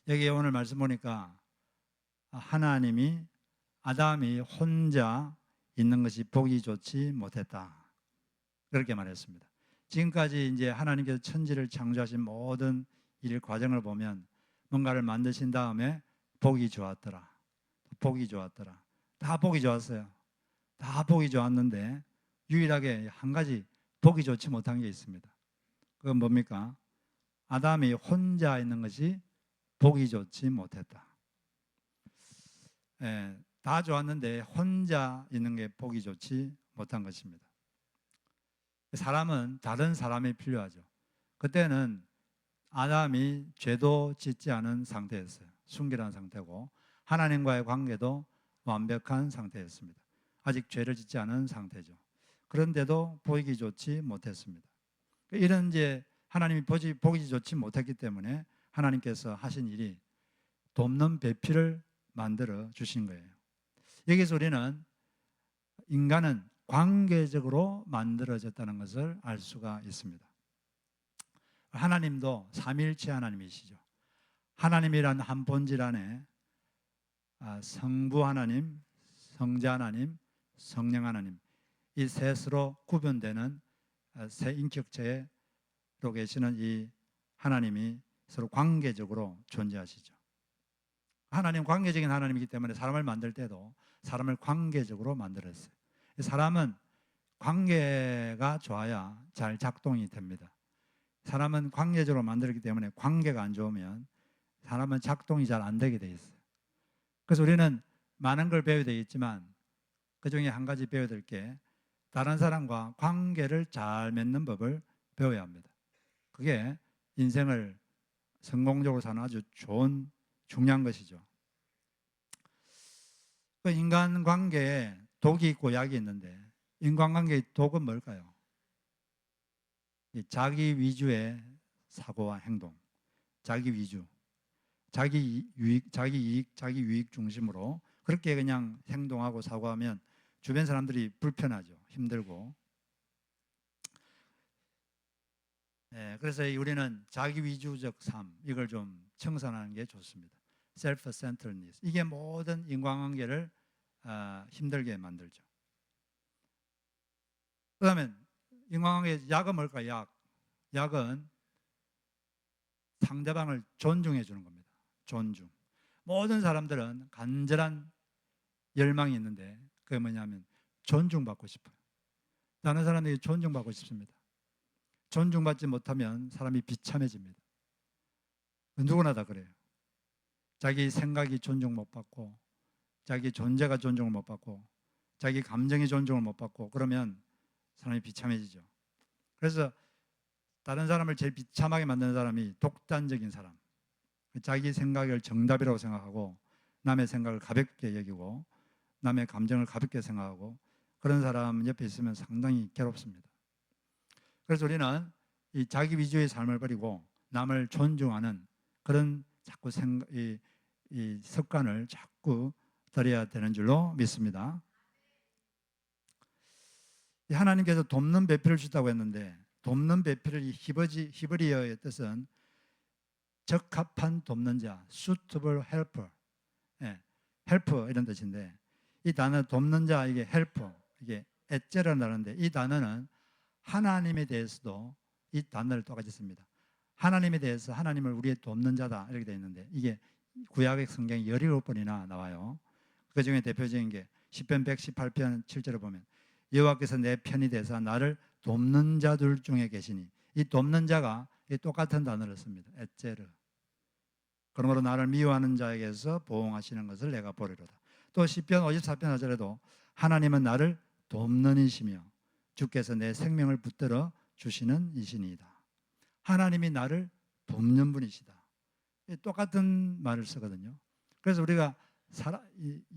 여기 오늘 말씀 보니까 하나님이 아담이 혼자 있는 것이 보기 좋지 못했다, 그렇게 말했습니다. 지금까지 이제 하나님께서 천지를 창조하신 모든 일 과정을 보면 뭔가를 만드신 다음에 보기 좋았더라, 보기 좋았더라, 다 보기 좋았어요. 다 보기 좋았는데 유일하게 한 가지 보기 좋지 못한 게 있습니다. 그건 뭡니까? 아담이 혼자 있는 것이 보기 좋지 못했다. 다 좋았는데 혼자 있는 게 보기 좋지 못한 것입니다. 사람은 다른 사람이 필요하죠. 그때는 아담이 죄도 짓지 않은 상태였어요. 순결한 상태고 하나님과의 관계도 완벽한 상태였습니다. 아직 죄를 짓지 않은 상태죠. 그런데도 보이기 좋지 못했습니다. 이런 이제 하나님이 보기 좋지 못했기 때문에 하나님께서 하신 일이 돕는 배필을 만들어 주신 거예요. 여기서 우리는 인간은 관계적으로 만들어졌다는 것을 알 수가 있습니다. 하나님도 삼위일체 하나님이시죠. 하나님이란 한 본질 안에 성부 하나님, 성자 하나님, 성령 하나님, 이 셋으로 구분되는 세 인격체로 계시는 이 하나님이 서로 관계적으로 존재하시죠. 하나님 관계적인 하나님이기 때문에 사람을 만들 때도 사람을 관계적으로 만들었어요. 사람은 관계가 좋아야 잘 작동이 됩니다. 사람은 관계적으로 만들었기 때문에 관계가 안 좋으면 사람은 작동이 잘 안 되게 돼 있어요. 그래서 우리는 많은 걸 배워야 되겠지만 그 중에 한 가지 배워야 될 게 다른 사람과 관계를 잘 맺는 법을 배워야 합니다. 그게 인생을 성공적으로 사는 아주 좋은 중요한 것이죠. 그 인간관계에 독이 있고 약이 있는데 인간관계의 독은 뭘까요? 자기 위주의 사고와 행동, 자기 위주, 자기 유익, 자기 이익, 자기 유익 중심으로 그렇게 그냥 행동하고 사고하면 주변 사람들이 불편하죠. 힘들고. 그래서 우리는 자기 위주적 삶, 이걸 좀 청산하는 게 좋습니다. self-centeredness. 이게 모든 인간관계를 힘들게 만들죠. 그 다음에 인간관계의 약은 뭘까요? 약은 상대방을 존중해 주는 겁니다. 존중. 모든 사람들은 간절한 열망이 있는데 그게 뭐냐면 존중받고 싶어요. 다른 사람에게 존중받고 싶습니다. 존중받지 못하면 사람이 비참해집니다. 누구나 다 그래요. 자기 생각이 존중 못 받고 자기 존재가 존중을 못 받고 자기 감정이 존중을 못 받고 그러면 사람이 비참해지죠. 그래서 다른 사람을 제일 비참하게 만드는 사람이 독단적인 사람, 자기 생각을 정답이라고 생각하고 남의 생각을 가볍게 여기고 남의 감정을 가볍게 생각하고 그런 사람 옆에 있으면 상당히 괴롭습니다. 그래서 우리는 이 자기 위주의 삶을 버리고 남을 존중하는 그런 자꾸 이 습관을 자꾸 들여야 되는 줄로 믿습니다. 하나님께서 돕는 배필을 주다고 했는데 돕는 배필을 히브리어의 뜻은 적합한 돕는 자, suitable helper, helper 이런 뜻인데 이 단어 돕는 자 이게 helper, 이게 에제라는 단어인데 이 단어는 하나님에 대해서도 이 단어를 똑같이 씁니다. 하나님에 대해서 하나님을 우리의 돕는 자다 이렇게 되어 있는데 이게 구약의 성경에 17번이나 나와요. 그 중에 대표적인 게 시편 118편 7절을 보면 여호와께서 내 편이 되사 나를 돕는 자들 중에 계시니 이 돕는 자가 똑같은 단어를 씁니다. 에제르. 그러므로 나를 미워하는 자에게서 보응하시는 것을 내가 보리로다. 또 시편 54편 4절에도 하나님은 나를 돕는 이시며 주께서 내 생명을 붙들어 주시는 이시니이다. 하나님이 나를 돕는 분이시다. 똑같은 말을 쓰거든요. 그래서 우리가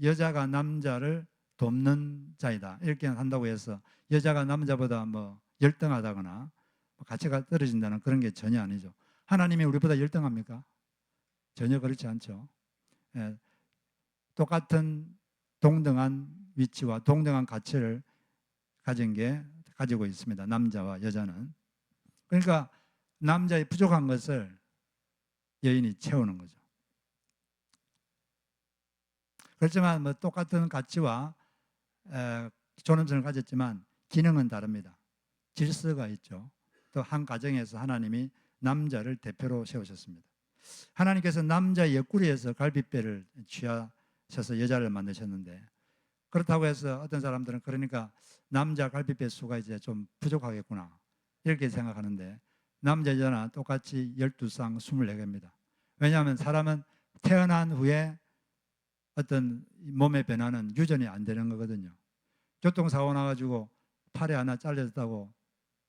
여자가 남자를 돕는 자이다 이렇게 한다고 해서 여자가 남자보다 뭐 열등하다거나 가치가 떨어진다는 그런 게 전혀 아니죠. 하나님이 우리보다 열등합니까? 전혀 그렇지 않죠. 똑같은 동등한 위치와 동등한 가치를 가지고 있습니다. 남자와 여자는. 그러니까 남자의 부족한 것을 여인이 채우는 거죠. 그렇지만 뭐 똑같은 가치와 존엄성을 가졌지만 기능은 다릅니다. 질서가 있죠. 또 한 가정에서 하나님이 남자를 대표로 세우셨습니다. 하나님께서 남자 옆구리에서 갈빗배를 취하셔서 여자를 만드셨는데, 그렇다고 해서 어떤 사람들은 그러니까 남자 갈빗배 수가 이제 좀 부족하겠구나 이렇게 생각하는데, 남자 여자나 똑같이 12쌍 24개입니다. 왜냐하면 사람은 태어난 후에 어떤 몸의 변화는 유전이 안 되는 거거든요. 교통사고 나가지고 팔이 하나 잘렸다고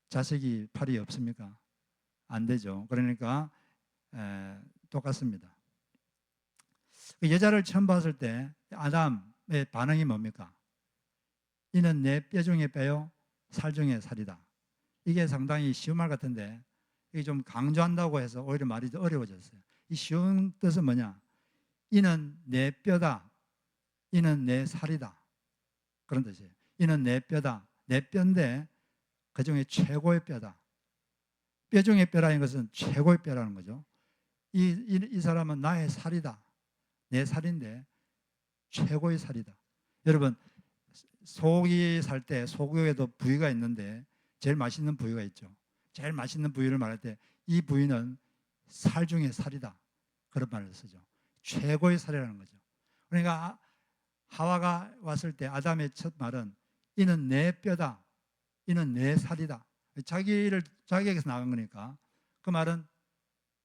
자식이 팔이 없습니까? 안 되죠. 그러니까 똑같습니다. 여자를 처음 봤을 때 아담의 반응이 뭡니까? 이는 내 뼈 중에 뼈요 살 중에 살이다. 이게 상당히 쉬운 말 같은데 이게 좀 강조한다고 해서 오히려 말이 더 어려워졌어요. 이 쉬운 뜻은 뭐냐? 이는 내 뼈다. 이는 내 살이다. 그런 뜻이에요. 이는 내 뼈다. 내 뼈인데 그 중에 최고의 뼈다. 뼈 중에 뼈라는 것은 최고의 뼈라는 거죠. 이 사람은 나의 살이다. 내 살인데 최고의 살이다. 여러분, 소고기 살 때 소고기에도 부위가 있는데 제일 맛있는 부위가 있죠. 제일 맛있는 부위를 말할 때 이 부위는 살 중에 살이다. 그런 말을 쓰죠. 최고의 살이라는 거죠. 그러니까 하와가 왔을 때 아담의 첫 말은 이는 내 뼈다. 이는 내 살이다. 자기에게서 나간 거니까 그 말은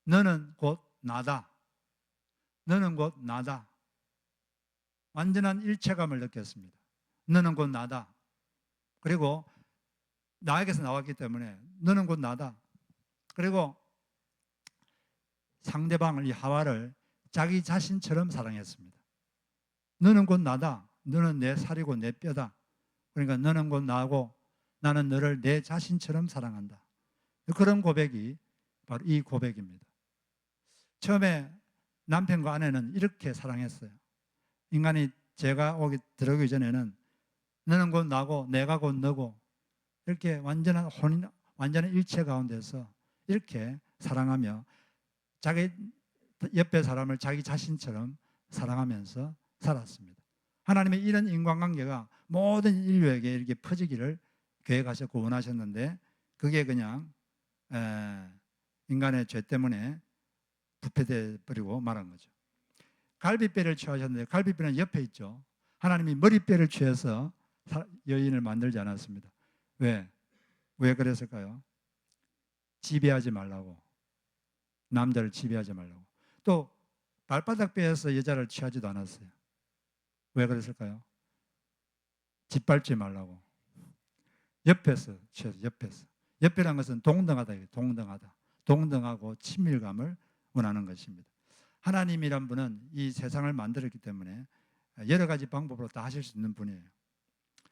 너는 곧 나다. 너는 곧 나다. 완전한 일체감을 느꼈습니다. 너는 곧 나다. 그리고 나에게서 나왔기 때문에 너는 곧 나다. 그리고 상대방을, 이 하와를 자기 자신처럼 사랑했습니다. 너는 곧 나다. 너는 내 살이고 내 뼈다. 그러니까 너는 곧 나고 나는 너를 내 자신처럼 사랑한다. 그런 고백이 바로 이 고백입니다. 처음에 남편과 아내는 이렇게 사랑했어요. 인간이 죄가 들어오기 전에는 너는 곧 나고 내가 곧 너고 이렇게 완전한 일체 가운데서 이렇게 사랑하며 자기 옆에 사람을 자기 자신처럼 사랑하면서 살았습니다. 하나님의 이런 인간관계가 모든 인류에게 이렇게 퍼지기를 계획하셨고 원하셨는데 그게 그냥 인간의 죄 때문에 부패돼 버리고 말한 거죠. 갈빗뼈를 취하셨는데 갈빗뼈는 옆에 있죠. 하나님이 머리뼈를 취해서 여인을 만들지 않았습니다. 왜 그랬을까요? 지배하지 말라고. 남자를 지배하지 말라고. 또 발바닥 뼈에서 여자를 취하지도 않았어요. 왜 그랬을까요? 짓밟지 말라고. 옆에서 취해서 옆에서. 옆이라는 것은 동등하다. 동등하다. 동등하고 친밀감을 원하는 것입니다. 하나님이란 분은 이 세상을 만들었기 때문에 여러 가지 방법으로 다 하실 수 있는 분이에요.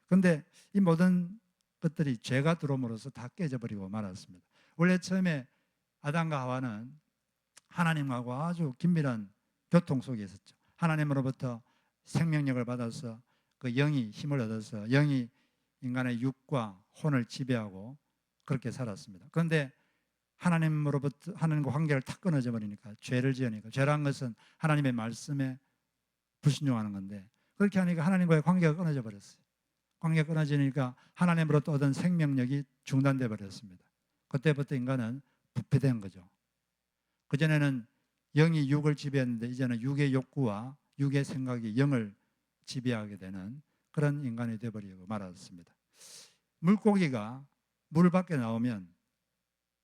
그런데 이 모든 것들이 죄가 들어옴으로써 다 깨져버리고 말았습니다. 원래 처음에 아담과 하와는 하나님하고 아주 긴밀한 교통 속에 있었죠. 하나님으로부터 생명력을 받아서 그 영이 힘을 얻어서 영이 인간의 육과 혼을 지배하고 그렇게 살았습니다. 그런데 하나님으로부터 하나님과 관계를 탁 끊어져 버리니까 죄를 지으니까, 죄란 것은 하나님의 말씀에 불순종하는 건데 그렇게 하니까 하나님과의 관계가 끊어져 버렸어요. 관계가 끊어지니까 하나님으로부터 얻은 생명력이 중단돼 버렸습니다. 그때부터 인간은 부패된 거죠. 그전에는 영이 육을 지배했는데 이제는 육의 욕구와 육의 생각이 영을 지배하게 되는 그런 인간이 되어버리고 말았습니다. 물고기가 물 밖에 나오면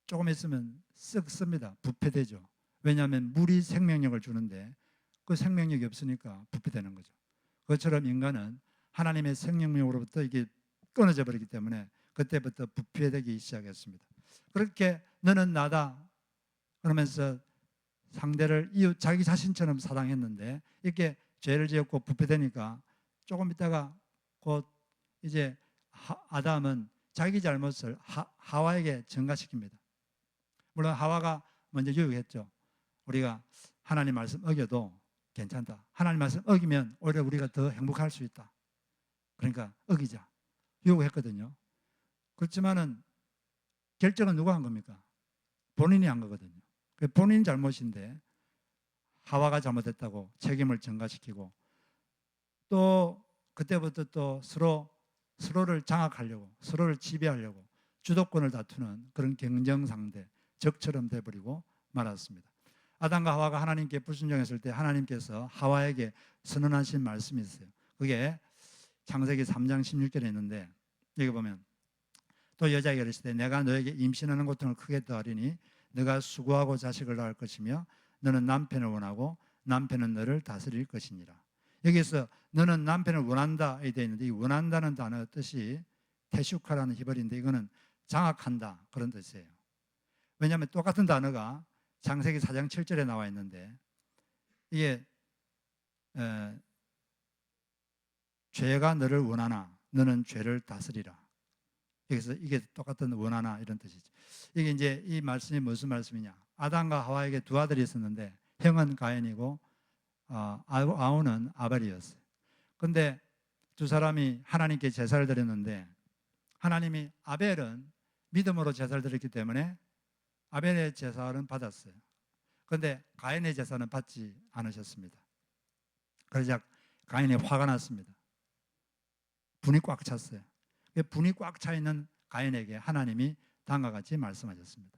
조금 있으면 썩습니다. 부패되죠. 왜냐하면 물이 생명력을 주는데 그 생명력이 없으니까 부패되는 거죠. 그것처럼 인간은 하나님의 생명력으로부터 이게 끊어져 버리기 때문에 그때부터 부패되기 시작했습니다. 그렇게 너는 나다 그러면서 상대를 자기 자신처럼 사랑했는데 이렇게 죄를 지었고 부패되니까 조금 있다가 곧 이제 아담은 자기 잘못을 하와에게 전가시킵니다. 물론 하와가 먼저 유혹했죠. 우리가 하나님 말씀 어겨도 괜찮다. 하나님 말씀 어기면 오히려 우리가 더 행복할 수 있다. 그러니까 어기자. 유혹했거든요. 그렇지만은 결정은 누가 한 겁니까? 본인이 한 거거든요. 본인 잘못인데 하와가 잘못했다고 책임을 전가시키고 또 그때부터 또 서로를 장악하려고, 서로를 지배하려고 주도권을 다투는 그런 경쟁 상대, 적처럼 돼버리고 말았습니다. 아담과 하와가 하나님께 불순종했을 때 하나님께서 하와에게 선언하신 말씀이 있어요. 그게 창세기 3장 16절에 있는데, 여기 보면 또 여자에게 이르시되 내가 너에게 임신하는 고통을 크게 더하리니 너가 수고하고 자식을 낳을 것이며 너는 남편을 원하고 남편은 너를 다스릴 것이니라. 여기서 너는 남편을 원한다에 되어 있는데, 이 원한다는 단어 뜻이 테슈카라는 히브리인데 이거는 장악한다 그런 뜻이에요. 왜냐하면 똑같은 단어가 창세기 4장 7절에 나와 있는데, 이게 죄가 너를 원하나 너는 죄를 다스리라. 여기서 이게 똑같은 원하나 이런 뜻이죠. 이게 이제 이 말씀이 무슨 말씀이냐? 아담과 하와에게 두 아들이 있었는데 형은 가인이고 아우는 아벨이었어요. 근데 두 사람이 하나님께 제사를 드렸는데 하나님이 아벨은 믿음으로 제사를 드렸기 때문에 아벨의 제사는 받았어요. 그런데 가인의 제사는 받지 않으셨습니다. 그러자 가인이 화가 났습니다. 분이 꽉 찼어요. 분이 꽉 차 있는 가인에게 하나님이 다음과 같이 말씀하셨습니다.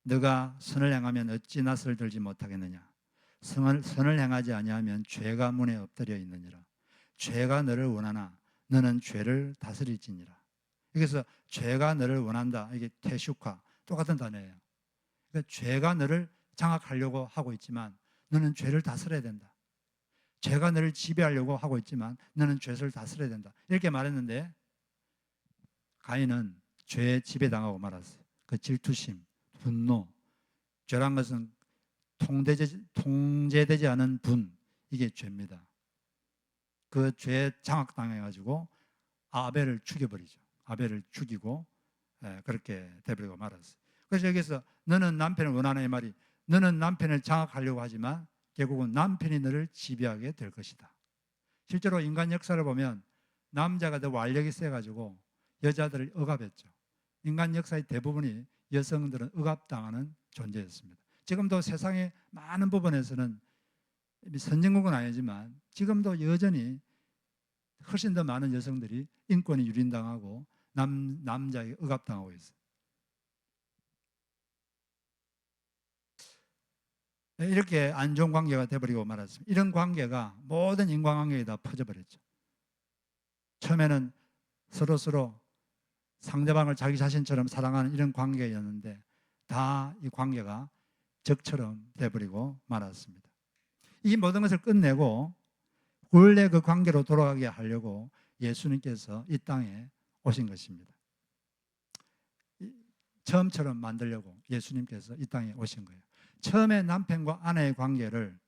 너가 선을 행하면 어찌 낯을 들지 못하겠느냐? 선을 행하지 아니하면 죄가 문에 엎드려 있느니라. 죄가 너를 원하나 너는 죄를 다스릴지니라. 여기서 죄가 너를 원한다. 이게 테슈카, 똑같은 단어예요. 그러니까 죄가 너를 장악하려고 하고 있지만 너는 죄를 다스려야 된다. 죄가 너를 지배하려고 하고 있지만 너는 죄를 다스려야 된다. 이렇게 말했는데 가인은 죄에 지배당하고 말았어요. 그 질투심, 분노, 죄란 것은 통제되지 않은 분, 이게 죄입니다. 그 죄에 장악당해가지고 아벨을 죽여버리죠. 아벨을 죽이고 그렇게 돼버리고 말았어요. 그래서 여기서 너는 남편을 원하는 이 말이, 너는 남편을 장악하려고 하지만 결국은 남편이 너를 지배하게 될 것이다. 실제로 인간 역사를 보면 남자가 더 완력이 세가지고 여자들을 억압했죠. 인간 역사의 대부분이 여성들은 억압당하는 존재였습니다. 지금도 세상의 많은 부분에서는 선진국은 아니지만 지금도 여전히 훨씬 더 많은 여성들이 인권이 유린당하고 남자에게 억압당하고 있어요. 이렇게 안 좋은 관계가 돼버리고 말았습니다. 이런 관계가 모든 인간관계에 다 퍼져버렸죠. 처음에는 서로 상대방을 자기 자신처럼 사랑하는 이런 관계였는데 다 이 관계가 적처럼 돼버리고 말았습니다. 이 모든 것을 끝내고 원래 그 관계로 돌아가게 하려고 예수님께서 이 땅에 오신 것입니다. 처음처럼 만들려고 예수님께서 이 땅에 오신 거예요. 처음에 남편과 아내의 관계는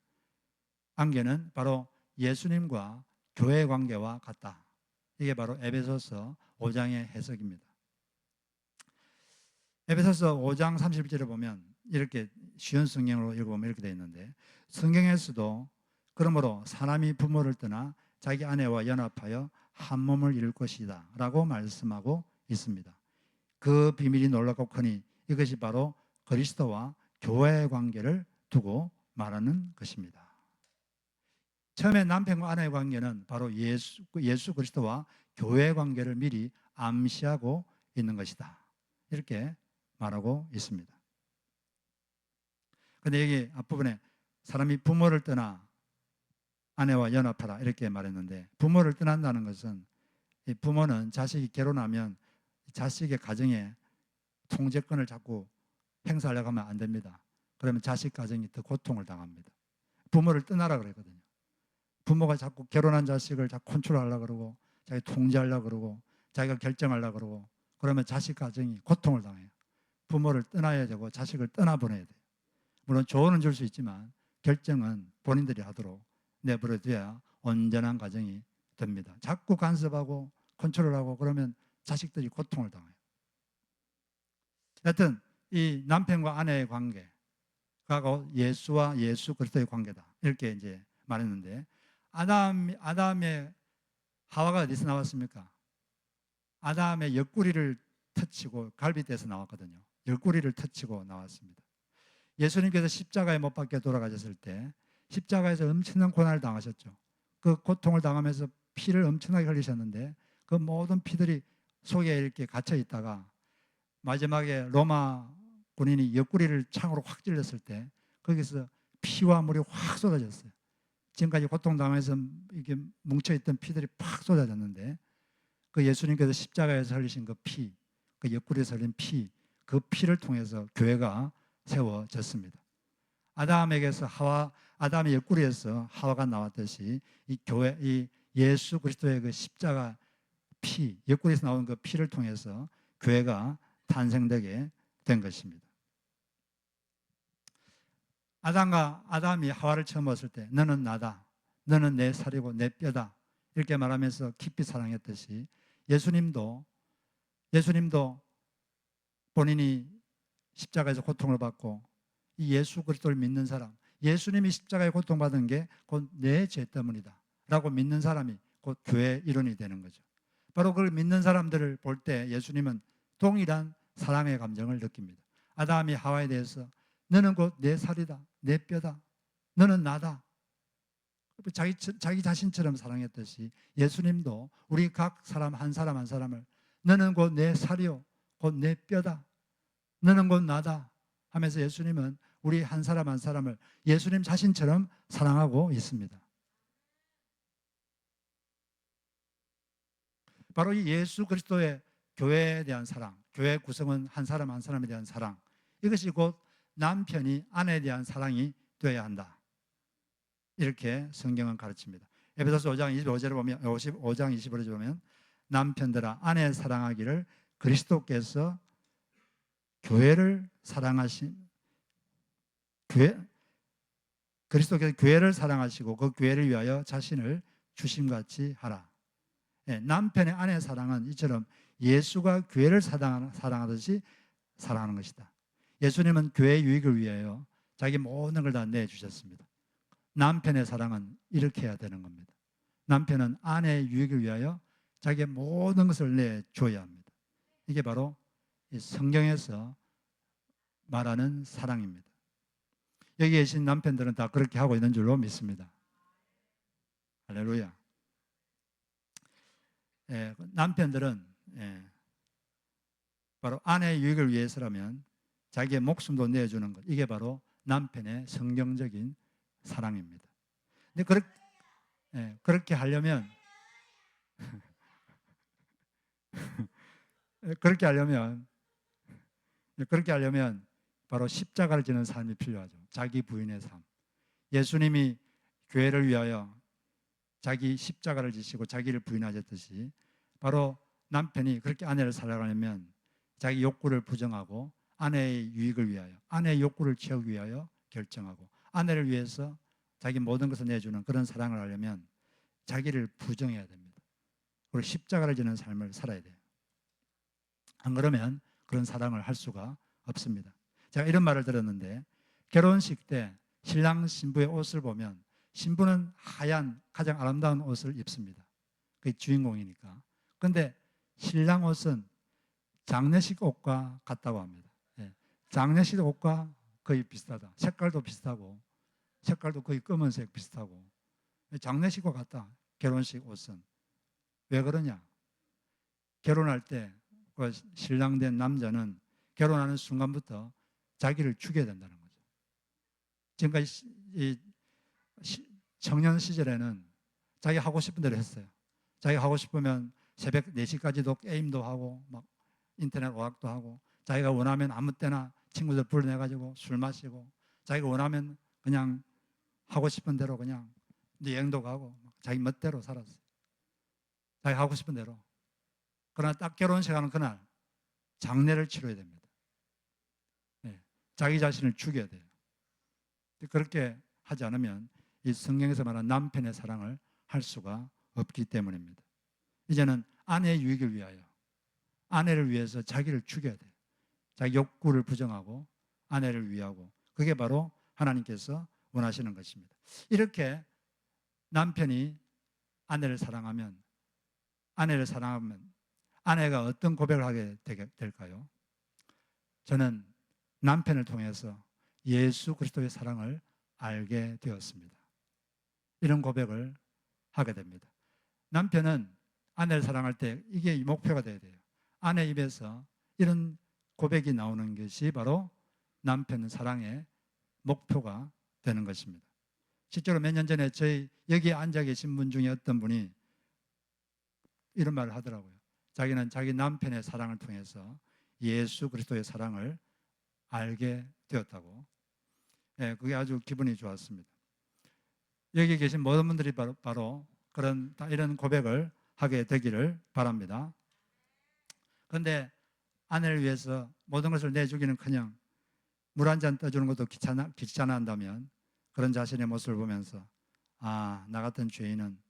바로 예수님과 교회의 관계와 같다. 이게 바로 에베소서 5장의 해석입니다. 에베소서 5장 31절을 보면 이렇게 쉬운 성경으로 읽어보면 이렇게 되어 있는데, 성경에서도 그러므로 사람이 부모를 떠나 자기 아내와 연합하여 한 몸을 이룰 것이다 라고 말씀하고 있습니다. 그 비밀이 놀랍고 크니 이것이 바로 그리스도와 교회의 관계를 두고 말하는 것입니다. 처음에 남편과 아내의 관계는 바로 예수 그리스도와 교회의 관계를 미리 암시하고 있는 것이다. 이렇게 말하고 있습니다. 그런데 여기 앞부분에 사람이 부모를 떠나 아내와 연합하라 이렇게 말했는데, 부모를 떠난다는 것은 부모는 자식이 결혼하면 자식의 가정에 통제권을 자꾸 행사하려고 하면 안 됩니다. 그러면 자식 가정이 더 고통을 당합니다. 부모를 떠나라 그랬거든요. 부모가 자꾸 결혼한 자식을 자꾸 컨트롤하려고 그러고 자기 통제하려고 그러고 자기가 결정하려고 그러고 그러면 자식 가정이 고통을 당해요. 부모를 떠나야 되고 자식을 떠나보내야 돼요. 물론 조언은 줄 수 있지만 결정은 본인들이 하도록 내버려둬야 온전한 가정이 됩니다. 자꾸 간섭하고 컨트롤하고 그러면 자식들이 고통을 당해요. 하여튼 이 남편과 아내의 관계가 예수와 예수 그리스도의 관계다. 이렇게 이제 말했는데, 아담의 하와가 어디서 나왔습니까? 아담의 옆구리를 터치고 갈비뼈에서 나왔거든요. 옆구리를 터치고 나왔습니다. 예수님께서 십자가에 못 박혀 돌아가셨을 때 십자가에서 엄청난 고난을 당하셨죠. 그 고통을 당하면서 피를 엄청나게 흘리셨는데 그 모든 피들이 속에 이렇게 갇혀 있다가 마지막에 로마 군인이 옆구리를 창으로 확 찔렀을 때 거기서 피와 물이 확 쏟아졌어요. 지금까지 고통당하면서 이게 뭉쳐있던 피들이 팍 쏟아졌는데 그 예수님께서 십자가에서 흘리신 그 피, 그 옆구리에서 흘린 피, 그 피를 통해서 교회가 세워졌습니다. 아담의 옆구리에서 하와가 나왔듯이 이 교회, 이 예수 그리스도의 그 십자가 피, 옆구리에서 나온 그 피를 통해서 교회가 탄생되게 된 것입니다. 아담이 하와를 처음 봤을 때 너는 나다, 너는 내 살이고 내 뼈다 이렇게 말하면서 깊이 사랑했듯이 예수님도 본인이 십자가에서 고통을 받고 이 예수 그리스도를 믿는 사람, 예수님이 십자가에 고통받은 게 곧 내 죄 때문이다 라고 믿는 사람이 곧 교회의 일원이 되는 거죠. 바로 그걸 믿는 사람들을 볼 때 예수님은 동일한 사랑의 감정을 느낍니다. 아담이 하와에 대해서 너는 곧 내 살이다, 내 뼈다, 너는 나다, 자기 자신처럼 사랑했듯이 예수님도 우리 각 사람 한 사람을 너는 곧 내 살이요 곧 내 뼈다, 너는 곧 나다 하면서 예수님은 우리 한 사람을 예수님 자신처럼 사랑하고 있습니다. 바로 이 예수 그리스도의 교회에 대한 사랑, 교회 구성은 한 사람에 대한 사랑, 이것이 곧 남편이 아내에 대한 사랑이 되어야 한다. 이렇게 성경은 가르칩니다. 에베소서 5장 25절에 보면 5장 25절에 보면 남편들아 아내 사랑하기를 그리스도께서 교회를 사랑하신 그리스도께서 교회를 사랑하시고 그 교회를 위하여 자신을 주심같이 하라. 남편의 아내 사랑은 이처럼 예수가 교회를 사랑하듯이 사랑하는 것이다. 예수님은 교회의 유익을 위하여 자기 모든 걸 다 내주셨습니다. 남편의 사랑은 이렇게 해야 되는 겁니다. 남편은 아내의 유익을 위하여 자기의 모든 것을 내줘야 합니다. 이게 바로 성경에서 말하는 사랑입니다. 여기 계신 남편들은 다 그렇게 하고 있는 줄로 믿습니다. 할렐루야. 남편들은 바로 아내의 유익을 위해서라면 자기의 목숨도 내주는 것, 이게 바로 남편의 성경적인 사랑입니다. 근데 그렇게 하려면 그렇게 하려면 바로 십자가를 지는 삶이 필요하죠. 자기 부인의 삶. 예수님이 교회를 위하여 자기 십자가를 지시고 자기를 부인하셨듯이 바로 남편이 그렇게 아내를 사랑하려면 자기 욕구를 부정하고 아내의 유익을 위하여, 아내의 욕구를 채우기 위하여 결정하고 아내를 위해서 자기 모든 것을 내주는 그런 사랑을 하려면 자기를 부정해야 됩니다. 그리고 십자가를 지는 삶을 살아야 돼요. 안 그러면 그런 사랑을 할 수가 없습니다. 제가 이런 말을 들었는데 결혼식 때 신랑 신부의 옷을 보면 신부는 하얀 가장 아름다운 옷을 입습니다. 그게 주인공이니까. 그런데 신랑 옷은 장례식 옷과 같다고 합니다. 장례식 옷과 거의 비슷하다. 색깔도 비슷하고 색깔도 거의 검은색 비슷하고 장례식과 같다. 결혼식 옷은. 왜 그러냐? 결혼할 때 그 신랑 된 남자는 결혼하는 순간부터 자기를 죽여야 된다는 거죠. 지금까지 청년 시절에는 자기 하고 싶은 대로 했어요. 자기 하고 싶으면 새벽 4시까지도 게임도 하고 막 인터넷 오락도 하고 자기가 원하면 아무 때나 친구들 불러내가지고 술 마시고 자기가 원하면 그냥 하고 싶은 대로 그냥 여행도 가고 자기 멋대로 살았어요. 자기 하고 싶은 대로. 그러나 딱 결혼식 하는 그날 장례를 치러야 됩니다. 자기 자신을 죽여야 돼요. 그렇게 하지 않으면 이 성경에서 말하는 남편의 사랑을 할 수가 없기 때문입니다. 이제는 아내의 유익을 위하여 아내를 위해서 자기를 죽여야 돼요. 자기 욕구를 부정하고 아내를 위하고 그게 바로 하나님께서 원하시는 것입니다. 이렇게 남편이 아내를 사랑하면 아내가 어떤 고백을 하게 될까요? 저는 남편을 통해서 예수 그리스도의 사랑을 알게 되었습니다. 이런 고백을 하게 됩니다. 남편은 아내를 사랑할 때 이게 목표가 돼야 돼요. 아내 입에서 이런 고백이 나오는 것이 바로 남편 사랑의 목표가 되는 것입니다. 실제로 몇 년 전에 저희 여기 앉아 계신 분 중에 어떤 분이 이런 말을 하더라고요. 자기는 자기 남편의 사랑을 통해서 예수 그리스도의 사랑을 알게 되었다고. 예, 그게 아주 기분이 좋았습니다. 여기 계신 모든 분들이 바로 그런 이런 고백을 하게 되기를 바랍니다. 그런데 아내를 위해서 모든 것을 내주기는커녕 물 한 잔 떠주는 것도 귀찮아한다면 그런 자신의 모습을 보면서 아, 나 같은 죄인은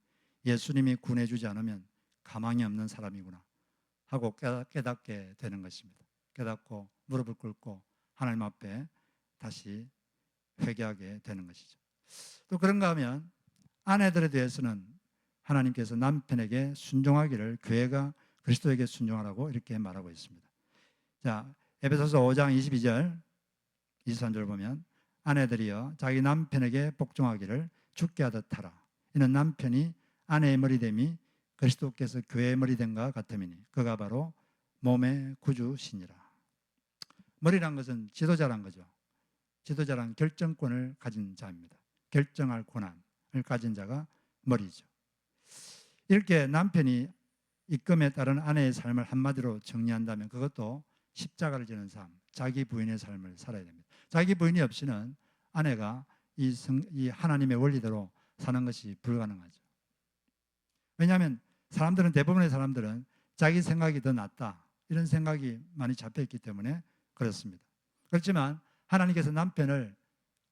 예수님이 구원해주지 않으면 가망이 없는 사람이구나 하고 깨닫게 되는 것입니다. 깨닫고 무릎을 꿇고 하나님 앞에 다시 회개하게 되는 것이죠. 또 그런가 하면 아내들에 대해서는 하나님께서 남편에게 순종하기를 교회가 그리스도에게 순종하라고 이렇게 말하고 있습니다. 자, 에베소서 5장 22절 23절 보면 아내들이여 자기 남편에게 복종하기를 주께 하듯 하라. 이는 남편이 아내의 머리됨이 그리스도께서 교회의 머리됨과 같음이니 그가 바로 몸의 구주시니라. 머리란 것은 지도자란 거죠. 지도자란 결정권을 가진 자입니다. 결정할 권한을 가진 자가 머리죠. 이렇게 남편이 입금에 따른 아내의 삶을 한마디로 정리한다면 그것도 십자가를 지는 삶, 자기 부인의 삶을 살아야 됩니다. 자기 부인이 없이는 아내가 이 하나님의 원리대로 사는 것이 불가능하죠. 왜냐하면 대부분의 사람들은 자기 생각이 더 낫다 이런 생각이 많이 잡혀있기 때문에 그렇습니다. 그렇지만 하나님께서 남편을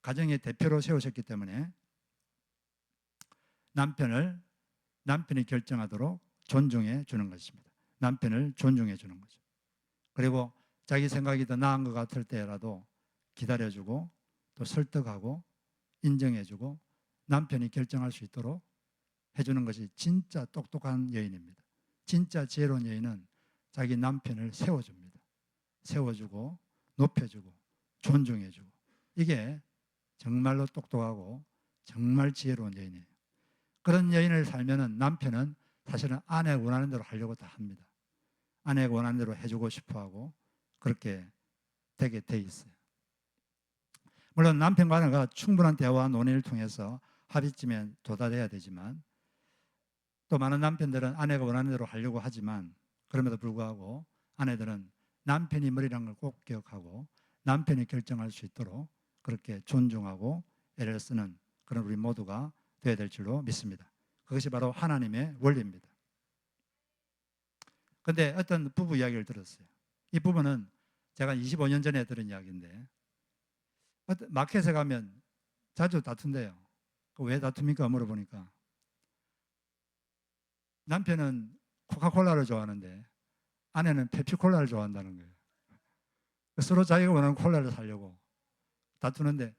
가정의 대표로 세우셨기 때문에 남편이 결정하도록 존중해 주는 것입니다. 남편을 존중해 주는 거죠. 그리고 자기 생각이 더 나은 것 같을 때라도 기다려주고 또 설득하고 인정해주고 남편이 결정할 수 있도록 해주는 것이 진짜 똑똑한 여인입니다. 진짜 지혜로운 여인은 자기 남편을 세워줍니다. 세워주고 높여주고 존중해주고 이게 정말로 똑똑하고 정말 지혜로운 여인이에요. 그런 여인을 살면은 남편은 사실은 아내가 원하는 대로 하려고 다 합니다. 아내가 원하는 대로 해주고 싶어하고 그렇게 되게 돼 있어요. 물론 남편과 아내가 충분한 대화와 논의를 통해서 합의점에 도달해야 되지만 또 많은 남편들은 아내가 원하는 대로 하려고 하지만 그럼에도 불구하고 아내들은 남편이 머리라는 걸 꼭 기억하고 남편이 결정할 수 있도록 그렇게 존중하고 애를 쓰는 그런 우리 모두가 되어야 될 줄로 믿습니다. 그것이 바로 하나님의 원리입니다. 그런데 어떤 부부 이야기를 들었어요. 이 부부는 제가 25년 전에 들은 이야기인데 마켓에 가면 자주 다툰대요. 왜 다툽니까? 물어보니까 남편은 코카콜라를 좋아하는데 아내는 펩시콜라를 좋아한다는 거예요. 서로 자기가 원하는 콜라를 사려고 다투는데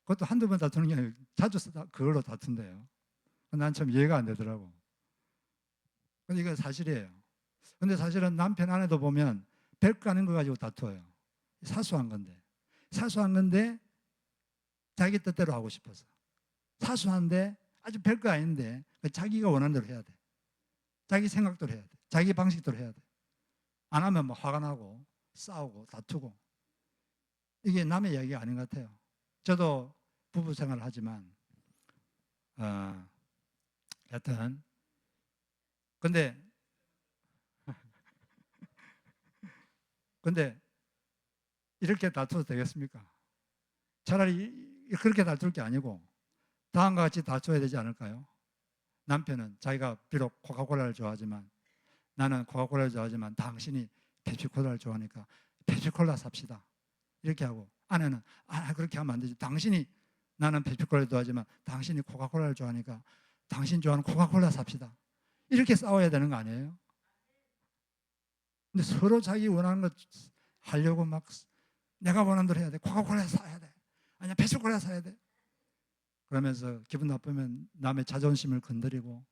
그것도 한두 번 다투는 게 아니고 자주 그걸로 다툰대요. 난 참 이해가 안 되더라고. 근데 이건 사실이에요. 근데 사실은 남편 아내도 보면 별거 아닌 거 가지고 다투어요. 사소한 건데 자기 뜻대로 하고 싶어서 사소한데 아주 별거 아닌데 자기가 원하는 대로 해야 돼. 자기 생각대로 해야 돼. 자기 방식대로 해야 돼. 안 하면 뭐 화가 나고 싸우고 다투고 이게 남의 이야기가 아닌 것 같아요. 저도 부부 생활을 하지만 여튼 근데 이렇게 다투어도 되겠습니까? 차라리 그렇게 다툴 게 아니고 다음과 같이 다투어야 되지 않을까요? 남편은 자기가 비록 코카콜라를 좋아하지만 나는 코카콜라를 좋아하지만 당신이 펩시콜라를 좋아하니까 펩시콜라 삽시다. 이렇게 하고 아내는 그렇게 하면 안 되지. 나는 펩시콜라를 좋아하지만 당신이 코카콜라를 좋아하니까 당신 좋아하는 코카콜라 삽시다. 이렇게 싸워야 되는 거 아니에요? 근데 서로 자기 원하는 것 하려고 막 내가 원하는 대로 해야 돼. 코카콜라 사야 돼. 아니야 펩시콜라 사야 돼. 그러면서 기분 나쁘면 남의 자존심을 건드리고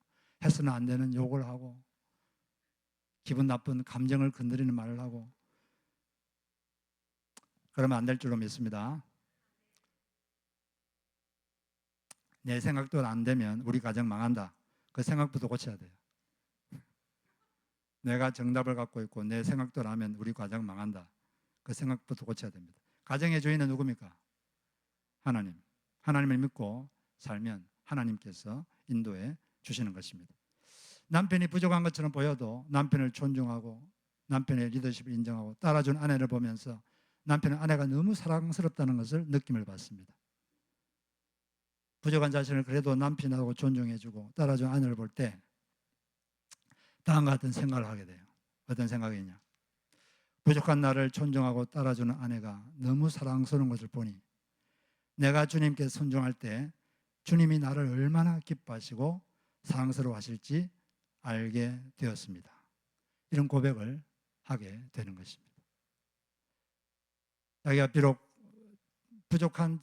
해서는 안 되는 욕을 하고 기분 나쁜 감정을 건드리는 말을 하고 그러면 안 될 줄로 믿습니다. 내 생각대로 안 되면 우리 가정 망한다. 그 생각부터 고쳐야 돼요. 내가 정답을 갖고 있고 내 생각대로 하면 우리 가정 망한다. 그 생각부터 고쳐야 됩니다. 가정의 주인은 누굽니까? 하나님. 하나님을 믿고 살면 하나님께서 인도해 주시는 것입니다. 남편이 부족한 것처럼 보여도 남편을 존중하고 남편의 리더십을 인정하고 따라준 아내를 보면서 남편은 아내가 너무 사랑스럽다는 것을 느낌을 받습니다. 부족한 자신을 그래도 남편하고 존중해주고 따라준 아내를 볼 때 다음과 같은 생각을 하게 돼요. 어떤 생각이냐? 부족한 나를 존중하고 따라주는 아내가 너무 사랑스러운 것을 보니 내가 주님께 순종할 때 주님이 나를 얼마나 기뻐하시고 사랑스러워하실지 알게 되었습니다. 이런 고백을 하게 되는 것입니다. 자기가 비록 부족한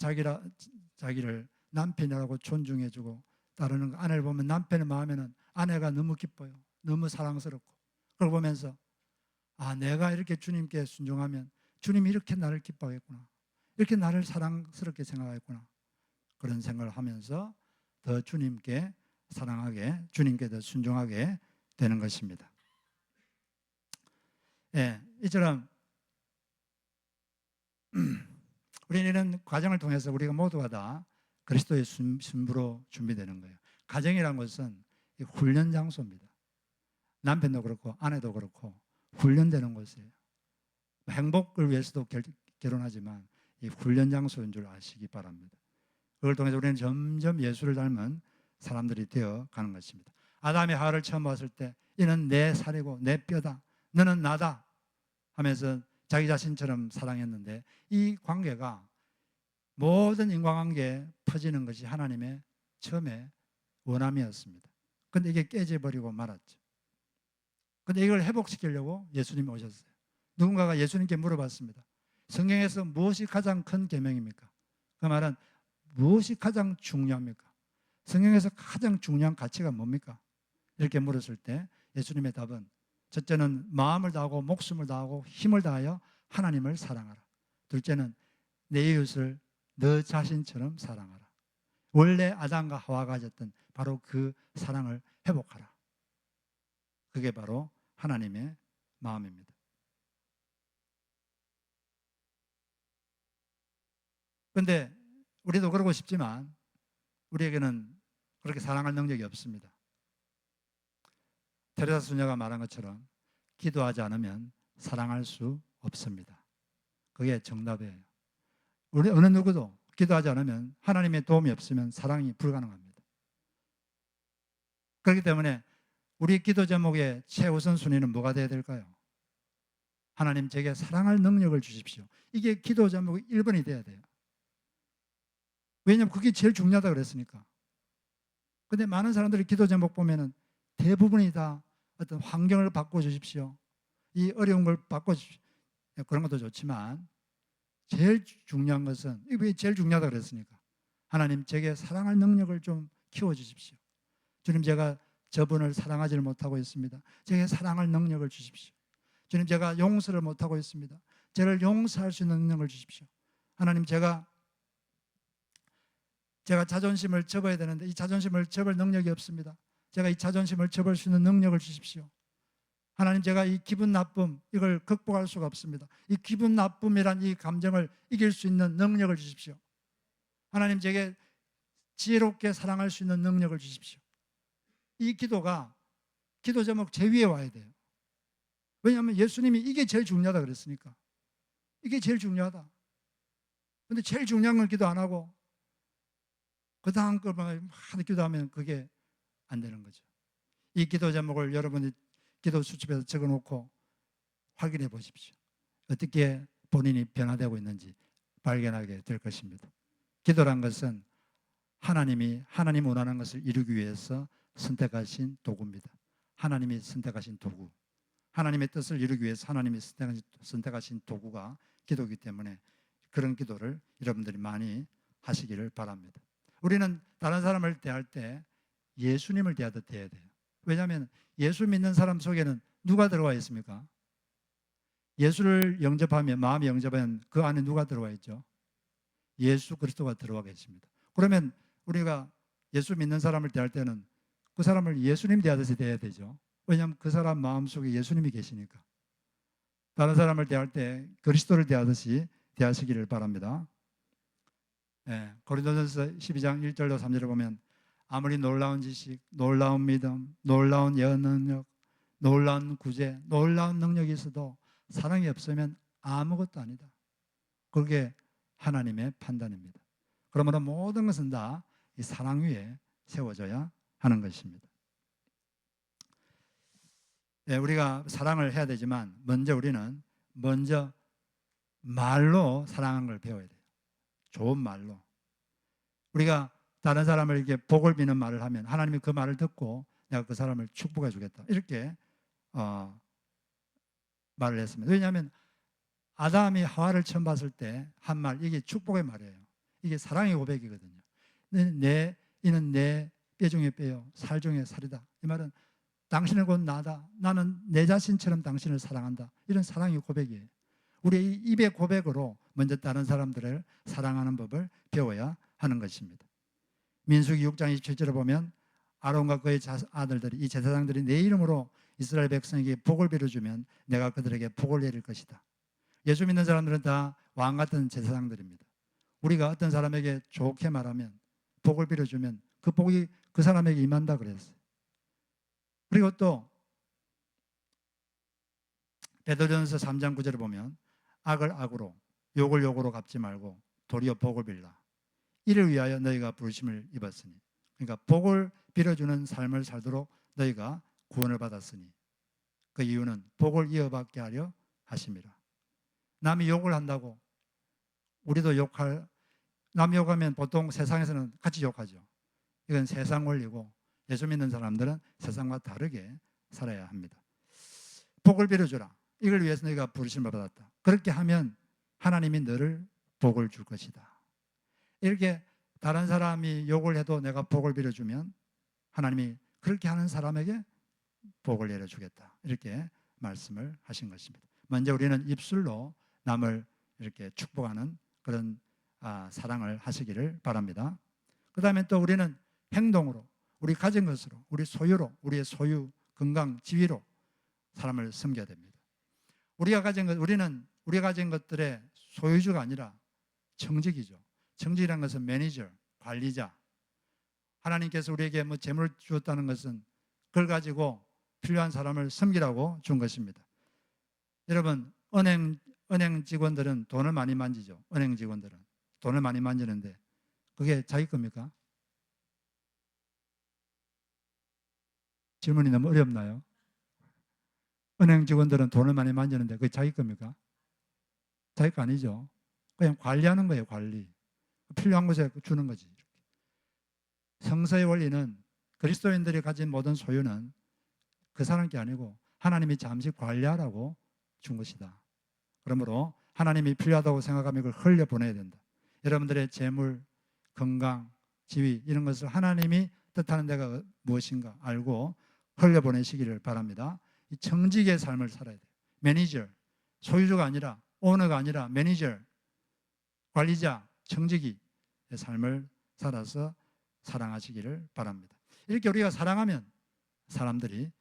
자기를 남편이라고 존중해주고 따르는 아내를 보면 남편의 마음에는 아내가 너무 기뻐요. 너무 사랑스럽고 그걸 보면서 내가 이렇게 주님께 순종하면 주님이 이렇게 나를 기뻐하겠구나. 이렇게 나를 사랑스럽게 생각하겠구나. 그런 생각을 하면서 더 주님께 사랑하게, 주님께 더 순종하게 되는 것입니다. 예, 이처럼 우리는 이런 과정을 통해서 우리가 모두가 다 그리스도의 신부로 준비되는 거예요. 가정이란 것은 훈련 장소입니다. 남편도 그렇고 아내도 그렇고 훈련되는 곳이에요. 행복을 위해서도 결혼하지만 이 훈련 장소인 줄 아시기 바랍니다. 그걸 통해서 우리는 점점 예수를 닮은 사람들이 되어 가는 것입니다. 아담이 하와를 처음 봤을 때 이는 내 살이고 내 뼈다. 너는 나다 하면서 자기 자신처럼 사랑했는데 이 관계가 모든 인간관계에 퍼지는 것이 하나님의 처음에 원함이었습니다. 그런데 이게 깨져버리고 말았죠. 그런데 이걸 회복시키려고 예수님이 오셨어요. 누군가가 예수님께 물어봤습니다. 성경에서 무엇이 가장 큰 계명입니까? 그 말은 무엇이 가장 중요합니까? 성경에서 가장 중요한 가치가 뭡니까? 이렇게 물었을 때 예수님의 답은 첫째는 마음을 다하고 목숨을 다하고 힘을 다하여 하나님을 사랑하라. 둘째는 내 이웃을 너 자신처럼 사랑하라. 원래 아담과 하와가 가졌던 바로 그 사랑을 회복하라. 그게 바로 하나님의 마음입니다. 그런데 우리도 그러고 싶지만 우리에게는 그렇게 사랑할 능력이 없습니다. 테레사 수녀가 말한 것처럼 기도하지 않으면 사랑할 수 없습니다. 그게 정답이에요. 우리 어느 누구도 기도하지 않으면 하나님의 도움이 없으면 사랑이 불가능합니다. 그렇기 때문에 우리 기도 제목의 최우선 순위는 뭐가 되어야 될까요? 하나님 제게 사랑할 능력을 주십시오. 이게 기도 제목 1번이 돼야 돼요. 왜냐하면 그게 제일 중요하다고 그랬으니까. 근데 많은 사람들이 기도 제목 보면은 대부분이 다 어떤 환경을 바꿔주십시오. 이 어려운 걸 바꿔주십시오. 그런 것도 좋지만 제일 중요한 것은 이게 제일 주냐다고 그랬으니까 하나님 제게 사랑할 능력을 좀 키워주십시오. 주님 제가 저분을 사랑하지를 못하고 있습니다. 제게 사랑할 능력을 주십시오. 주님 제가 용서를 못하고 있습니다. 저를 용서할 수 있는 능력을 주십시오. 하나님 제가 자존심을 접어야 되는데 이 자존심을 접을 능력이 없습니다. 제가 이 자존심을 접을 수 있는 능력을 주십시오. 하나님 제가 이 기분 나쁨 이걸 극복할 수가 없습니다. 이 기분 나쁨이란 이 감정을 이길 수 있는 능력을 주십시오. 하나님 제게 지혜롭게 사랑할 수 있는 능력을 주십시오. 이 기도가 기도 제목 제위에 와야 돼요. 왜냐하면 예수님이 이게 제일 중요하다 그랬으니까. 이게 제일 중요하다. 그런데 제일 중요한 걸 기도 안 하고 그 다음 것만 기도하면 그게 안 되는 거죠. 이 기도 제목을 여러분이 기도 수첩에서 적어놓고 확인해 보십시오. 어떻게 본인이 변화되고 있는지 발견하게 될 것입니다. 기도란 것은 하나님 원하는 것을 이루기 위해서 선택하신 도구입니다. 하나님이 선택하신 도구. 하나님의 뜻을 이루기 위해서 하나님이 선택하신 도구가 기도이기 때문에 그런 기도를 여러분들이 많이 하시기를 바랍니다. 우리는 다른 사람을 대할 때 예수님을 대하듯 대해야 돼요. 왜냐하면 예수 믿는 사람 속에는 누가 들어와 있습니까? 예수를 영접하면, 마음이 영접하면 그 안에 누가 들어와 있죠? 예수 그리스도가 들어와 계십니다. 그러면 우리가 예수 믿는 사람을 대할 때는 그 사람을 예수님 대하듯이 대해야 되죠. 왜냐하면 그 사람 마음속에 예수님이 계시니까. 다른 사람을 대할 때 그리스도를 대하듯이 대하시기를 바랍니다. 예, 고린도전서 12장 1절로 3절을 보면 아무리 놀라운 지식, 놀라운 믿음, 놀라운 예언 능력, 놀라운 구제, 놀라운 능력이 있어도 사랑이 없으면 아무것도 아니다. 그게 하나님의 판단입니다. 그러므로 모든 것은 다 이 사랑 위에 세워져야 하는 것입니다. 네, 우리가 사랑을 해야 되지만 우리는 먼저 말로 사랑하는 걸 배워야 돼요. 좋은 말로. 우리가 다른 사람을 이렇게 복을 비는 말을 하면 하나님이 그 말을 듣고 내가 그 사람을 축복해 주겠다. 이렇게 말을 했습니다. 왜냐하면 아담이 하와를 처음 봤을 때 한 말, 이게 축복의 말이에요. 이게 사랑의 고백이거든요. 이는 내 뼈 중에 뼈요, 살 중에 살이다. 이 말은 당신은 곧 나다. 나는 내 자신처럼 당신을 사랑한다. 이런 사랑의 고백이에요. 우리 입의 고백으로 먼저 다른 사람들을 사랑하는 법을 배워야 하는 것입니다. 민수기 6장 27절에 보면 아론과 그의 아들들이, 이 제사장들이 내 이름으로 이스라엘 백성에게 복을 빌어주면 내가 그들에게 복을 내릴 것이다. 예수 믿는 사람들은 다 왕 같은 제사장들입니다. 우리가 어떤 사람에게 좋게 말하면, 복을 빌어주면 그 복이 그 사람에게 임한다 그랬어요. 그리고 또 베드로전서 3장 9절에 보면 악을 악으로, 욕을 욕으로 갚지 말고 도리어 복을 빌라. 이를 위하여 너희가 부르심을 입었으니. 그러니까 복을 빌어주는 삶을 살도록 너희가 구원을 받았으니. 그 이유는 복을 이어받게 하려 하심이라. 남이 욕을 한다고 우리도 남 욕하면 보통 세상에서는 같이 욕하죠. 이건 세상 원리고 예수 믿는 사람들은 세상과 다르게 살아야 합니다. 복을 빌어주라. 이걸 위해서 너희가 부르심을 받았다. 그렇게 하면 하나님이 너를 복을 줄 것이다. 이렇게 다른 사람이 욕을 해도 내가 복을 빌어주면 하나님이 그렇게 하는 사람에게 복을 내려주겠다. 이렇게 말씀을 하신 것입니다. 먼저 우리는 입술로 남을 이렇게 축복하는 그런 사랑을 하시기를 바랍니다. 그 다음에 또 우리는 행동으로, 우리 가진 것으로, 우리 소유로, 우리의 소유, 건강, 지위로 사람을 섬겨야 됩니다. 우리가 가진 것들의 소유주가 아니라 청직이죠. 청직이라는 것은 매니저, 관리자. 하나님께서 우리에게 재물을 주었다는 것은 그걸 가지고 필요한 사람을 섬기라고 준 것입니다. 여러분, 은행 직원들은 돈을 많이 만지죠. 은행 직원들은 돈을 많이 만지는데 그게 자기 겁니까? 질문이 너무 어렵나요? 은행 직원들은 돈을 많이 만지는데 그게 자기 겁니까? 자기 거 아니죠. 그냥 관리하는 거예요. 관리. 필요한 곳에 주는 거지. 성서의 원리는 그리스도인들이 가진 모든 소유는 그 사람께 아니고 하나님이 잠시 관리하라고 준 것이다. 그러므로 하나님이 필요하다고 생각하면 이걸 흘려보내야 된다. 여러분들의 재물, 건강, 지위 이런 것을 하나님이 뜻하는 데가 무엇인가 알고 흘려보내시기를 바랍니다. 이 청직의 삶을 살아야 돼요. 매니저, 소유주가 아니라 오너가 아니라 매니저, 관리자, 청지기의 삶을 살아서 사랑하시기를 바랍니다. 이렇게 우리가 사랑하면 사람들이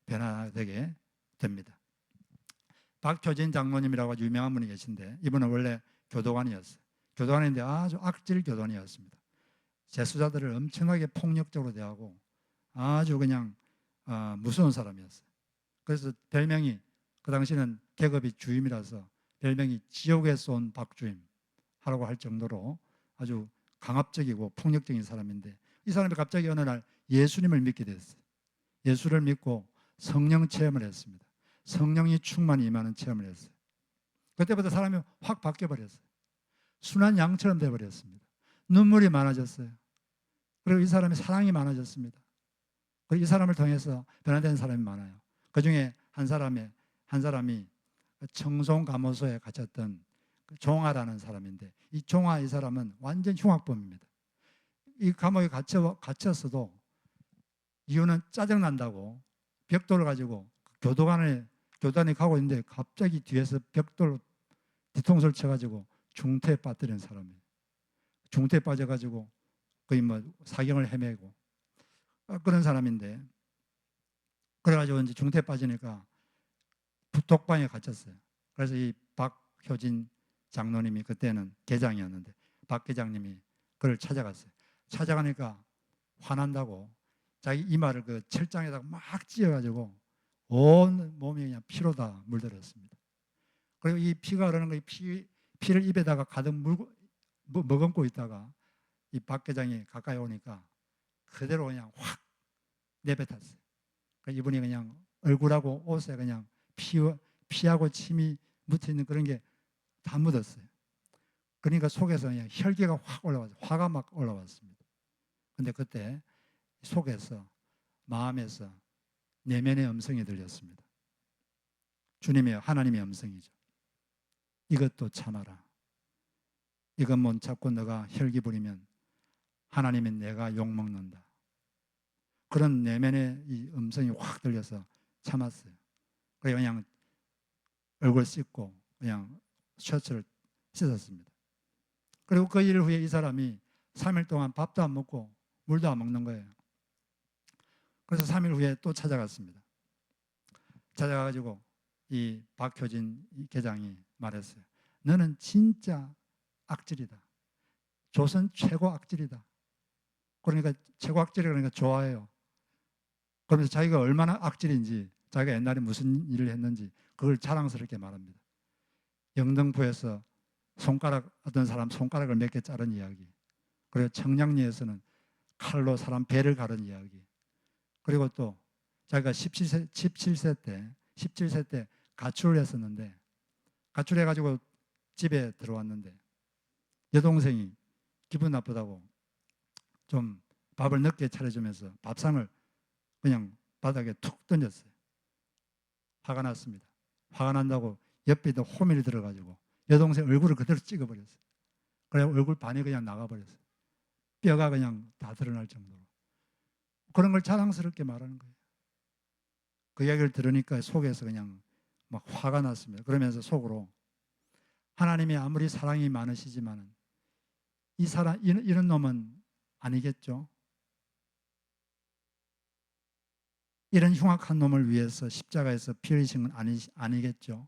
변화되게 됩니다. 박효진 장로님이라고 유명한 분이 계신데 이분은 원래 교도관이었어요. 교도관인데 아주 악질 교도관이었습니다. 재수자들을 엄청나게 폭력적으로 대하고 아주 그냥 무서운 사람이었어요. 그래서 별명이, 그 당시는 계급이 주임이라서 별명이 지옥에서 온 박주임 하라고 할 정도로 아주 강압적이고 폭력적인 사람인데 이 사람이 갑자기 어느 날 예수님을 믿게 됐어요. 예수를 믿고 성령 체험을 했습니다. 성령이 충만히 임하는 체험을 했어요. 그때부터 사람이 확 바뀌어버렸어요. 순한 양처럼 되어버렸습니다. 눈물이 많아졌어요. 그리고 이 사람이 사랑이 많아졌습니다. 그리고 이 사람을 통해서 변화된 사람이 많아요. 그 중에 한 사람이 청송감호소에 갇혔던 종아라는 사람인데 이 종아 이 사람은 완전 흉악범입니다. 이 감옥에 갇혔어도 이유는 짜증난다고 벽돌을 가지고 교단에 가고 있는데 갑자기 뒤에서 벽돌로 뒤통수를 쳐가지고 중태에 빠뜨린 사람이에요. 중태에 빠져가지고 거의 사경을 헤매고 그런 사람인데, 그래가지고 이제 중태에 빠지니까 독방에 갇혔어요. 그래서 이 박효진 장로님이, 그때는 계장이었는데 박 계장님이 그를 찾아갔어요. 찾아가니까 화난다고 자기 이마를 그 철장에다가 막 찧어가지고 온 몸이 그냥 피로 다 물들었습니다. 그리고 이 피가 흐르는 거, 피를 입에다가 가득 머금고 있다가 이 박 계장이 가까이 오니까 그대로 그냥 확 내뱉었어요. 그러니까 이분이 그냥 얼굴하고 옷에 그냥 피하고 침이 묻혀 있는 그런 게 다 묻었어요. 그러니까 속에서 그냥 혈기가 확 올라왔어요. 화가 막 올라왔습니다. 근데 그때 속에서, 마음에서 내면의 음성이 들렸습니다. 주님의, 하나님의 음성이죠. 이것도 참아라. 이것 못 참고 너가 혈기 부리면 하나님의 내가 욕먹는다. 그런 내면의 이 음성이 확 들려서 참았어요. 그냥 얼굴 씻고 그냥 셔츠를 씻었습니다. 그리고 그 일 후에 이 사람이 3일 동안 밥도 안 먹고 물도 안 먹는 거예요. 그래서 3일 후에 또 찾아갔습니다. 찾아가가지고 이 박효진 계장이 말했어요. 너는 진짜 악질이다. 조선 최고 악질이다. 그러니까 최고 악질이, 그러니까 좋아해요. 그러면서 자기가 얼마나 악질인지, 자기가 옛날에 무슨 일을 했는지 그걸 자랑스럽게 말합니다. 영등포에서 어떤 사람 손가락을 몇 개 자른 이야기, 그리고 청량리에서는 칼로 사람 배를 가른 이야기, 그리고 또 자기가 17세 때 가출을 했었는데, 가출해가지고 집에 들어왔는데 여동생이 기분 나쁘다고 좀 밥을 늦게 차려주면서 밥상을 그냥 바닥에 툭 던졌어요. 화가 났습니다. 화가 난다고 옆에도 호밀이 들어가지고 여동생 얼굴을 그대로 찍어버렸어요. 그래 얼굴 반이 그냥 나가버렸어요. 뼈가 그냥 다 드러날 정도로. 그런 걸 자랑스럽게 말하는 거예요. 그 이야기를 들으니까 속에서 그냥 막 화가 났습니다. 그러면서 속으로, 하나님이 아무리 사랑이 많으시지만 이 사람, 이런 놈은 아니겠죠? 이런 흉악한 놈을 위해서 십자가에서 피 흘리신 건 아니겠죠?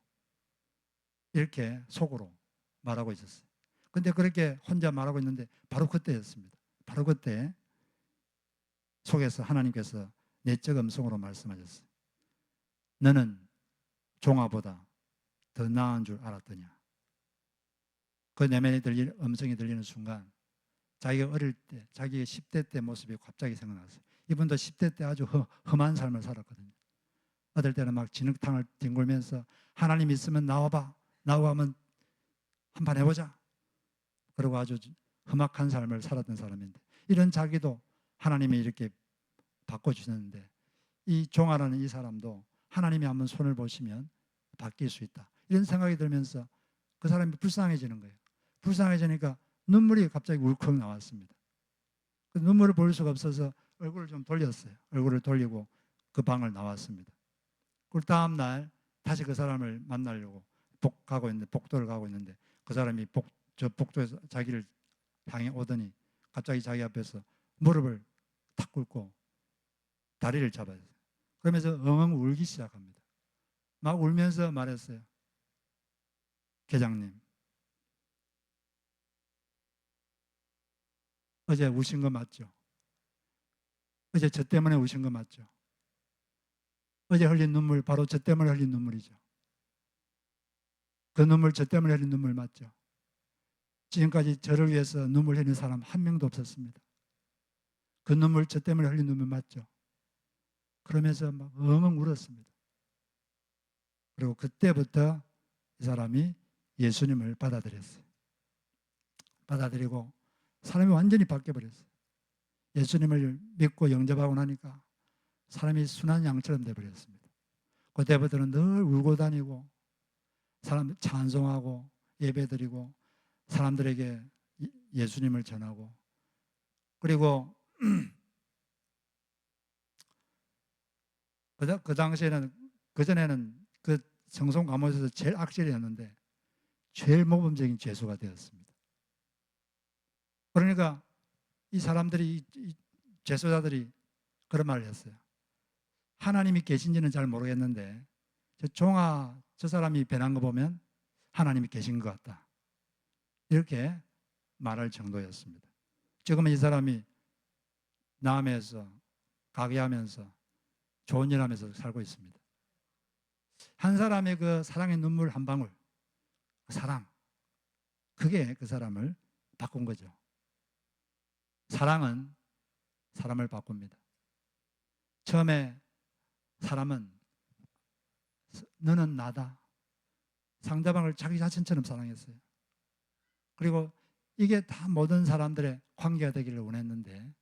이렇게 속으로 말하고 있었어요. 근데 그렇게 혼자 말하고 있는데 바로 그때였습니다. 바로 그때 속에서 하나님께서 내적 음성으로 말씀하셨어요. 너는 종아보다 더 나은 줄 알았더냐? 그 내면에 들리는 음성이 들리는 순간 자기가 어릴 때, 자기의 10대 때 모습이 갑자기 생각났어요. 이분도 10대 때 아주 험한 삶을 살았거든요. 어떨 때는 막 진흙탕을 뒹굴면서 하나님 있으면 나와봐, 나오면 한판 해보자, 그리고 아주 험악한 삶을 살았던 사람인데, 이런 자기도 하나님이 이렇게 바꿔주셨는데, 이 종아라는 이 사람도 하나님이 한번 손을 보시면 바뀔 수 있다, 이런 생각이 들면서 그 사람이 불쌍해지는 거예요. 불쌍해지니까 눈물이 갑자기 울컥 나왔습니다. 그 눈물을 볼 수가 없어서 얼굴을 좀 돌렸어요. 얼굴을 돌리고 그 방을 나왔습니다. 그 다음 날 다시 그 사람을 만나려고 복도를 가고 있는데 그 사람이 저 복도에서 자기를 향해 오더니 갑자기 자기 앞에서 무릎을 탁 꿇고 다리를 잡아요. 그러면서 엉엉 울기 시작합니다. 막 울면서 말했어요. 계장님, 어제 우신 거 맞죠? 어제 저 때문에 우신 거 맞죠? 어제 흘린 눈물 바로 저 때문에 흘린 눈물이죠. 그 눈물 저 때문에 흘린 눈물 맞죠? 지금까지 저를 위해서 눈물 흘린 사람 한 명도 없었습니다. 그 눈물 저 때문에 흘린 눈물 맞죠? 그러면서 막 엉엉 울었습니다. 그리고 그때부터 이 사람이 예수님을 받아들였어요. 받아들이고 사람이 완전히 바뀌어버렸어요. 예수님을 믿고 영접하고 나니까 사람이 순한 양처럼 되어버렸습니다. 그때부터는 늘 울고 다니고 사람 찬송하고 예배드리고 사람들에게 예수님을 전하고, 그리고 그 당시에는, 그전에는 그 성송 가문에서 제일 악질이었는데 제일 모범적인 죄수가 되었습니다. 그러니까 이 사람들이, 이 죄수자들이 그런 말을 했어요. 하나님이 계신지는 잘 모르겠는데 저 사람이 변한 거 보면 하나님이 계신 것 같다. 이렇게 말할 정도였습니다. 지금은 이 사람이 남해에서 가게하면서 좋은 일 하면서 살고 있습니다. 한 사람의 그 사랑의 눈물 한 방울, 사랑, 그게 그 사람을 바꾼 거죠. 사랑은 사람을 바꿉니다. 처음에 사람은 너는 나다. 상대방을 자기 자신처럼 사랑했어요. 그리고 이게 다 모든 사람들의 관계가 되기를 원했는데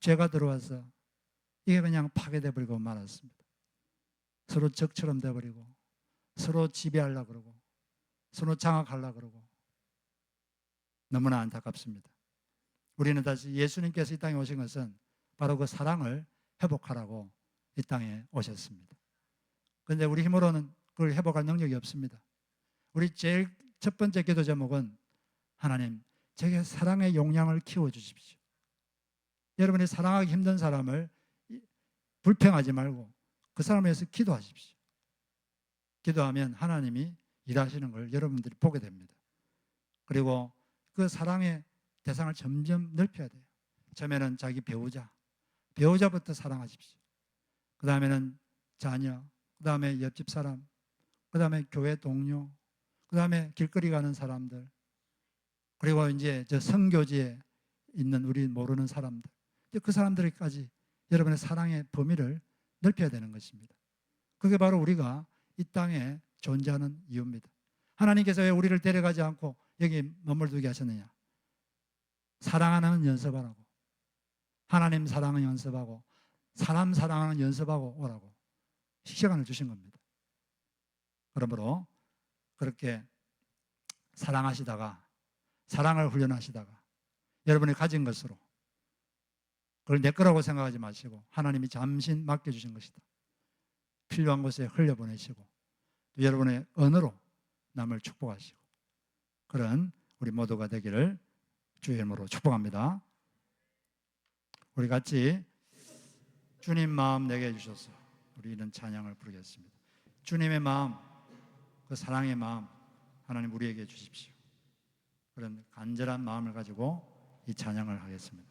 죄가 들어와서 이게 그냥 파괴돼 버리고 말았습니다. 서로 적처럼 돼버리고 서로 지배하려고 그러고 서로 장악하려고 그러고 너무나 안타깝습니다. 우리는 다시 예수님께서 이 땅에 오신 것은 바로 그 사랑을 회복하라고 이 땅에 오셨습니다. 그런데 우리 힘으로는 그걸 회복할 능력이 없습니다. 우리 제일 첫 번째 기도 제목은 하나님, 제게 사랑의 용량을 키워주십시오. 여러분이 사랑하기 힘든 사람을 불평하지 말고 그 사람을 위해서 기도하십시오. 기도하면 하나님이 일하시는 걸 여러분들이 보게 됩니다. 그리고 그 사랑의 대상을 점점 넓혀야 돼요. 처음에는 자기 배우자부터 사랑하십시오. 그 다음에는 자녀, 그 다음에 옆집 사람, 그 다음에 교회 동료, 그 다음에 길거리 가는 사람들, 그리고 이제 저 선교지에 있는 우리 모르는 사람들, 그 사람들까지 여러분의 사랑의 범위를 넓혀야 되는 것입니다. 그게 바로 우리가 이 땅에 존재하는 이유입니다. 하나님께서 왜 우리를 데려가지 않고 여기 머물두게 하셨느냐? 사랑하는 연습하라고, 하나님 사랑은 연습하고 사람 사랑하는 연습하고 오라고 시간을 주신 겁니다. 그러므로 그렇게 사랑하시다가 사랑을 훈련하시다가 여러분이 가진 것으로 그걸 내 거라고 생각하지 마시고 하나님이 잠시 맡겨주신 것이다. 필요한 곳에 흘려보내시고 또 여러분의 언어로 남을 축복하시고 그런 우리 모두가 되기를 주의 이름으로 축복합니다. 우리 같이 주님 마음 내게 해주셔서 우리는 찬양을 부르겠습니다. 주님의 마음, 그 사랑의 마음 하나님 우리에게 주십시오. 그런 간절한 마음을 가지고 이 찬양을 하겠습니다.